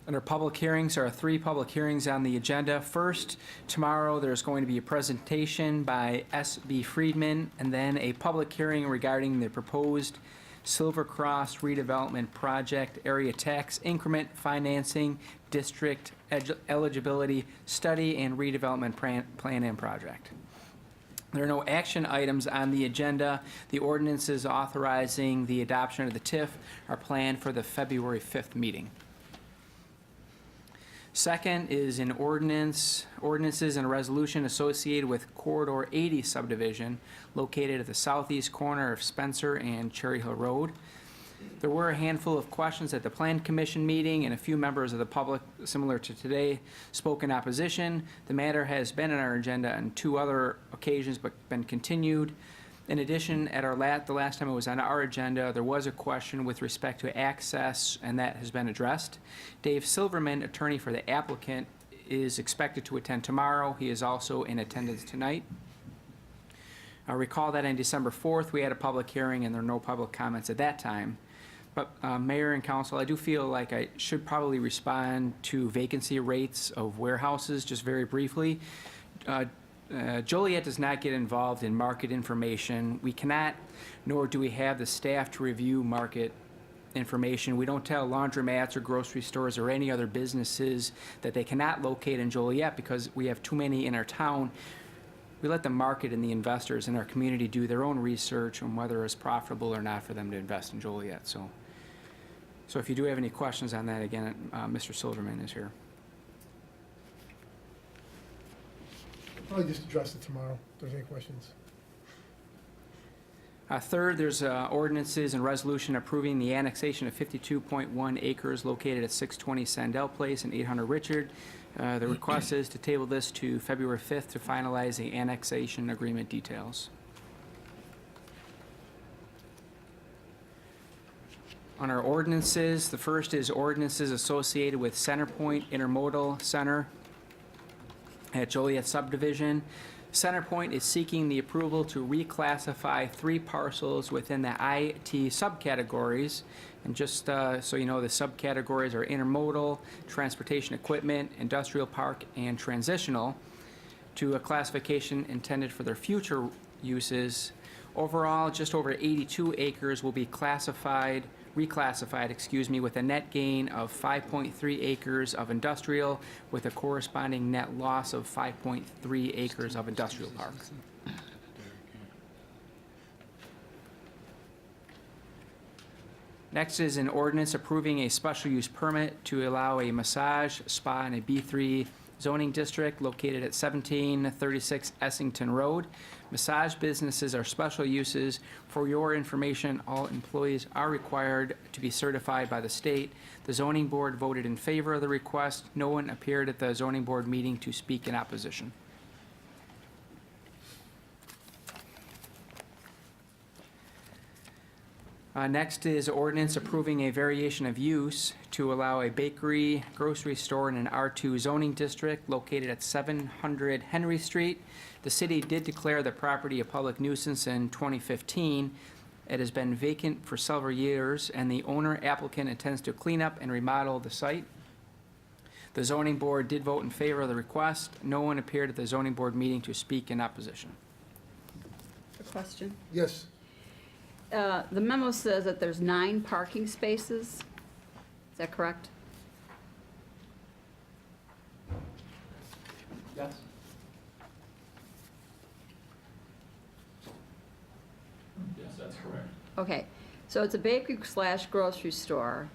Under public hearings, there are 3 public hearings on the agenda. First, tomorrow, there's going to be a presentation by S.B. Friedman, and then a public hearing regarding the proposed Silver Cross redevelopment project, area tax increment financing, district eligibility study, and redevelopment plan and project. There are no action items on the agenda. The ordinances authorizing the adoption of the TIF are planned for the February 5th meeting. Second is an ordinances and a resolution associated with Corridor 80 subdivision located at the southeast corner of Spencer and Cherry Hill Road. There were a handful of questions at the Plan Commission meeting, and a few members of the public, similar to today, spoke in opposition. The matter has been on our agenda on 2 other occasions, but been continued. In addition, at the last time it was on our agenda, there was a question with respect to access, and that has been addressed. Dave Silverman, attorney for the applicant, is expected to attend tomorrow. He is also in attendance tonight. I recall that on December 4th, we had a public hearing, and there were no public comments at that time. But Mayor and Council, I do feel like I should probably respond to vacancy rates of warehouses, just very briefly. Joliet does not get involved in market information. We cannot, nor do we have the staff to review market information. We don't tell laundromats or grocery stores or any other businesses that they cannot locate in Joliet because we have too many in our town. We let the market and the investors in our community do their own research on whether it's profitable or not for them to invest in Joliet. So if you do have any questions on that, again, Mr. Silverman is here. Probably just address it tomorrow, if there's any questions. Third, there's ordinances and resolution approving the annexation of 52.1 acres located at 620 Sandell Place and 800 Richard. The request is to table this to February 5th to finalize the annexation agreement details. On our ordinances, the first is ordinances associated with Centerpoint Intermodal Center at Joliet subdivision. CenterPoint is seeking the approval to reclassify 3 parcels within the IT subcategories. And just so you know, the subcategories are intermodal, transportation equipment, industrial park, and transitional, to a classification intended for their future uses. Overall, just over 82 acres will be reclassified, with a net gain of 5.3 acres of industrial, with a corresponding net loss of 5.3 acres of industrial park. Next is an ordinance approving a special use permit to allow a massage spa in a B3 zoning district located at 1736 Essington Road. Massage businesses are special uses. For your information, all employees are required to be certified by the state. The zoning board voted in favor of the request. No one appeared at the zoning board meeting to speak in opposition. Next is ordinance approving a variation of use to allow a bakery, grocery store in an R2 zoning district located at 700 Henry Street. The city did declare the property a public nuisance in 2015. It has been vacant for several years, and the owner applicant intends to clean up and remodel the site. The zoning board did vote in favor of the request. No one appeared at the zoning board meeting to speak in opposition. A question? Yes. The memo says that there's 9 parking spaces. Is that correct? Yes. Yes, that's correct. Okay, so it's a bakery slash grocery store,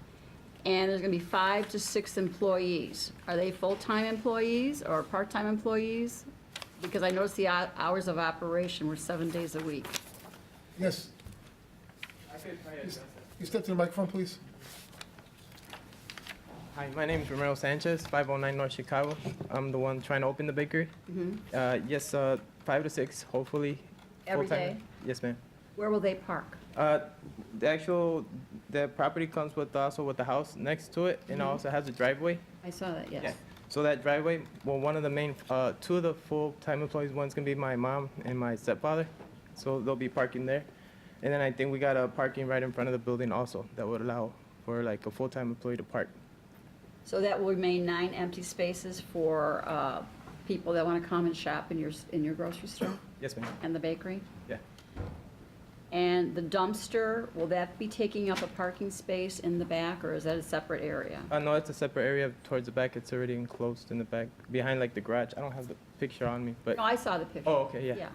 and there's gonna be 5 to 6 employees. Are they full-time employees or part-time employees? Because I noticed the hours of operation were 7 days a week. Yes. You step to the microphone, please. Hi, my name is Romero Sanchez, 509 North Chicago. I'm the one trying to open the bakery. Yes, 5 to 6, hopefully. Every full-time. day? Yes, ma'am. Where will they park? The property comes with also with the house next to it, and also has a driveway. I saw that, yes. Yeah. So that driveway, well, one of the main, 2 of the full-time employees, one's gonna be my mom and my stepfather. So they'll be parking there. And then I think we got a parking right in front of the building also that would allow for like a full-time employee to park. So that will remain 9 empty spaces for people that want to come and shop in your grocery store Yes, ma'am. and the bakery? Yeah. And the dumpster, will that be taking up a parking space in the back, or is that a separate area? No, it's a separate area towards the back. It's already enclosed in the back, behind like the garage. I don't have the picture on me, but. No, I saw the picture. Oh, okay, yeah. Yeah.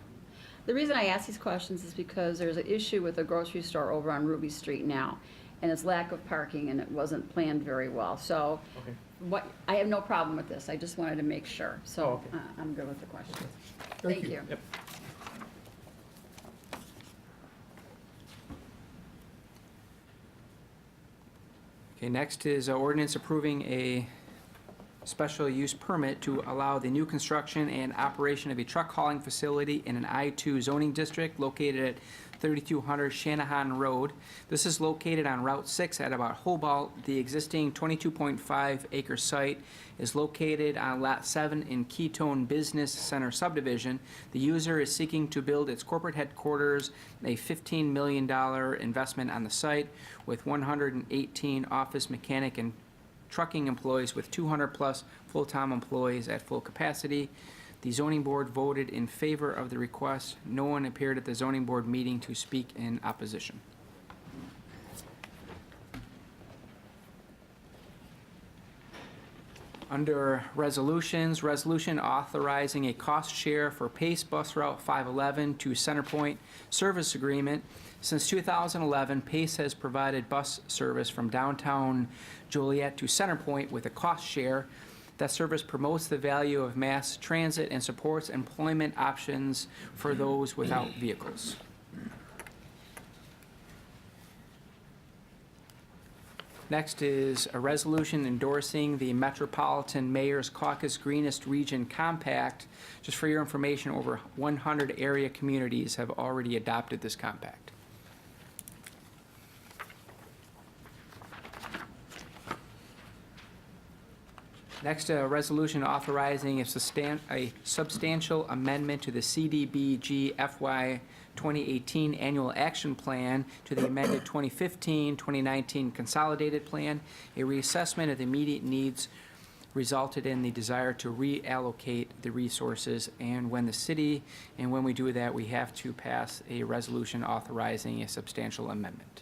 The reason I ask these questions is because there's an issue with a grocery store over on Ruby Street now, and it's lack of parking, and it wasn't planned very well. So Okay. I have no problem with this. I just wanted to make sure. So Oh, okay. I'm good with the questions. Thank Thank you. you. Yep. Okay, next is ordinance approving a special use permit to allow the new construction and operation of a truck hauling facility in an I-2 zoning district located at 3200 Shanahan Road. This is located on Route 6 at about Hobart. The existing 22.5 acre site is located on Lot 7 in Ketone Business Center subdivision. The user is seeking to build its corporate headquarters, a $15 million investment on the site with 118 office mechanic and trucking employees with 200-plus full-time employees at full capacity. The zoning board voted in favor of the request. No one appeared at the zoning board meeting to speak in opposition. Under resolutions, resolution authorizing a cost share for Pace Bus Route 511 to CenterPoint service agreement. Since 2011, Pace has provided bus service from downtown Joliet to CenterPoint with a cost share. That service promotes the value of mass transit and supports employment options for those without vehicles. Next is a resolution endorsing the Metropolitan Mayor's Caucus Greenest Region Compact. Just for your information, over 100 area communities have already adopted this compact. Next, a resolution authorizing a substantial amendment to the CDBG FY 2018 Annual Action Plan to the amended 2015-2019 Consolidated Plan. A reassessment of the immediate needs resulted in the desire to reallocate the resources, and when we do that, we have to pass a resolution authorizing a substantial amendment.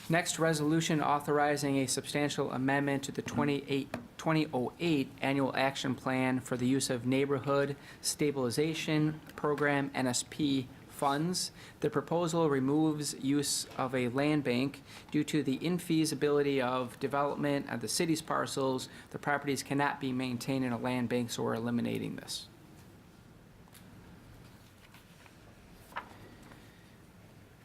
Next, resolution authorizing a substantial amendment to the 2008 Annual Action Plan for the use of Neighborhood Stabilization Program, NSP, funds. The proposal removes use of a land bank due to the infeasibility of development of the city's parcels. The properties cannot be maintained in a land bank, so we're eliminating this.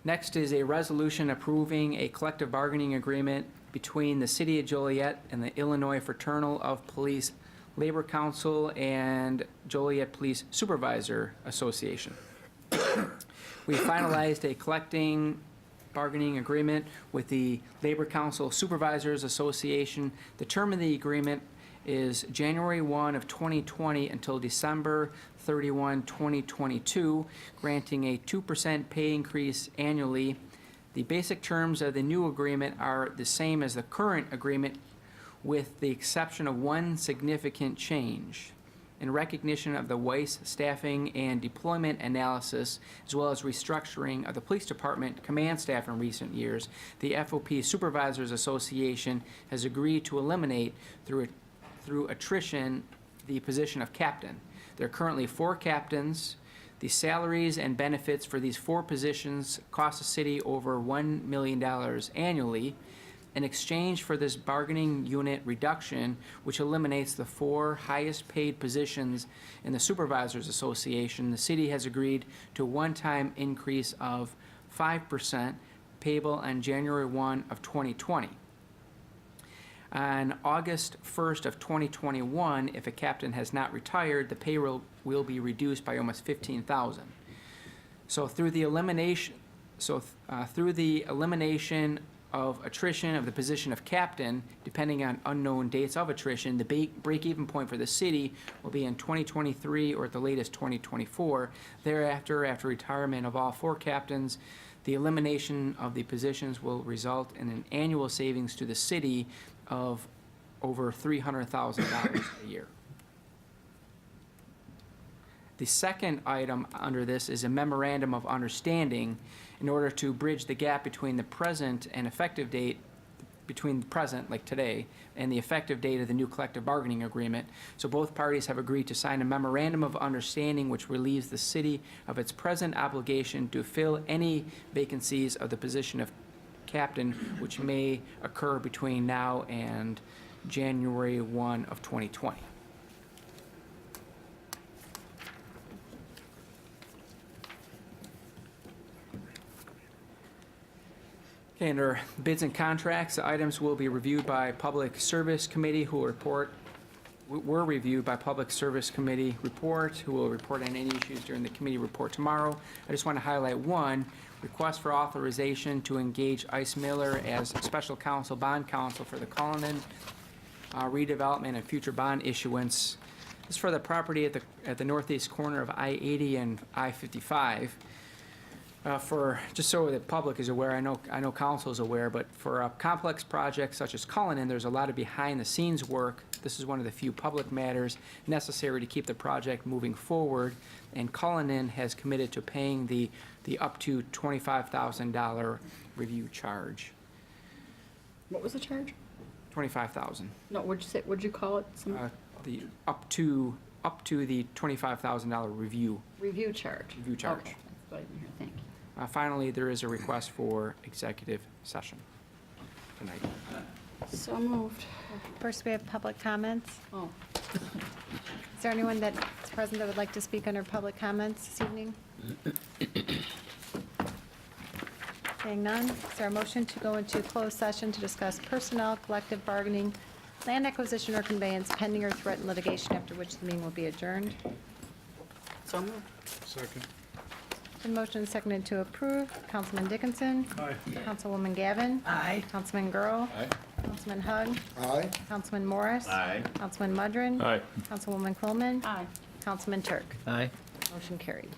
Next is a resolution approving a collective bargaining agreement between the City of Joliet and the Illinois Fraternal of Police Labor Council and Joliet Police Supervisor Association. We finalized a collecting bargaining agreement with the Labor Council Supervisors Association. The term of the agreement is January 1 of 2020 until December 31, 2022, granting a 2% pay increase annually. The basic terms of the new agreement are the same as the current agreement, with the exception of one significant change. In recognition of the WICE staffing and deployment analysis, as well as restructuring of the police department command staff in recent years, the FOP Supervisors Association has agreed to eliminate through attrition the position of captain. There are currently 4 captains. The salaries and benefits for these 4 positions cost the city over $1 million annually. In exchange for this bargaining unit reduction, which eliminates the 4 highest paid positions in the Supervisors Association, the city has agreed to a one-time increase of 5% payable on January 1 of 2020. On August 1st of 2021, if a captain has not retired, the payroll will be reduced by almost $15,000. So through the elimination of attrition of the position of captain, depending on unknown dates of attrition, the break-even point for the city will be in 2023 or at the latest 2024. Thereafter, after retirement of all 4 captains, the elimination of the positions will result in an annual savings to the city of over $300,000 a year. The second item under this is a memorandum of understanding in order to bridge the gap between the present and effective date, between the present, like today, and the effective date of the new collective bargaining agreement. So both parties have agreed to sign a memorandum of understanding which relieves the city of its present obligation to fill any vacancies of the position of captain which may occur between now and January 1 of 2020. Okay, under bids and contracts, the items will be reviewed by Public Service Committee, who were reviewed by Public Service Committee report, who will report on any issues during the committee report tomorrow. I just want to highlight one, request for authorization to engage Ice Miller as special counsel, bond counsel for the Cullinan redevelopment and future bond issuance. This is for the property at the northeast corner of I-80 and I-55. Just so the public is aware, I know council is aware, but for complex projects such as Cullinan, there's a lot of behind-the-scenes work. This is one of the few public matters necessary to keep the project moving forward, and Cullinan has committed to paying the up to $25,000 review charge. What was the charge? $25,000. No, what'd you call it? The up to the $25,000 review. Review charge. Review charge. Okay, that's what I didn't hear, thank you. Finally, there is a request for executive session tonight. So moved. First, we have public comments. Oh, Is there anyone that's present that would like to speak under public comments this evening? Seeing none, is there a motion to go into closed session to discuss personnel, collective bargaining, land acquisition or conveyance pending or threatened litigation, after which the meeting will be adjourned? so moved. Second. Been motion and seconded to approve. Councilman Dickinson. Aye. Councilwoman Gavin. Aye. Councilman Girl. Aye. Councilman Hug. Aye. Councilman Morris. Aye. Councilman Mudrin. Aye. Councilwoman Quillman. Aye. Councilman Turk. Aye. Motion carried.